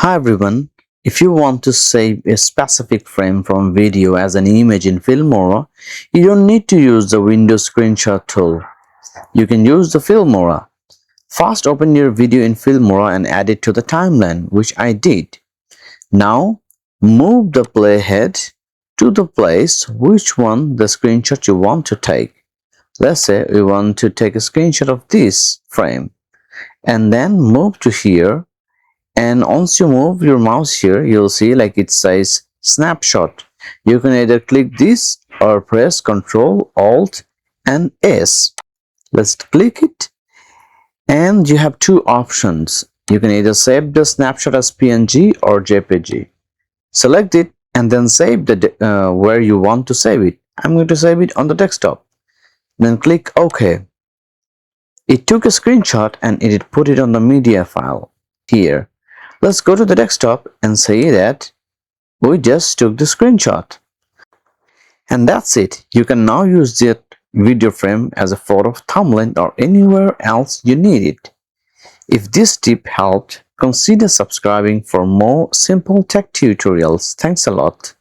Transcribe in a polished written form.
Hi everyone, if you want to save a specific frame from video as an image in Filmora, you don't need to use the Windows Screenshot tool. You can use the Filmora. First open your video in Filmora and add it to the timeline, which I did. Now move the playhead to the place which one the screenshot you want to take. Let's say we want to take a screenshot of this frame and then move to here. And once you move your mouse here, you'll see like it says Snapshot. You can either click this or press Ctrl Alt and S. Let's click it, and you have two options. You can either save the snapshot as PNG or JPG. Select it and then save the where you want to save it. I'm going to save it on the desktop. Then click OK. It took a screenshot and it put it on the media file here. Let's go to the desktop and say that we just took the screenshot. And that's it. You can now use that video frame as a photo, thumbnail, or anywhere else you need it. If this tip helped, consider subscribing for more simple tech tutorials. Thanks a lot.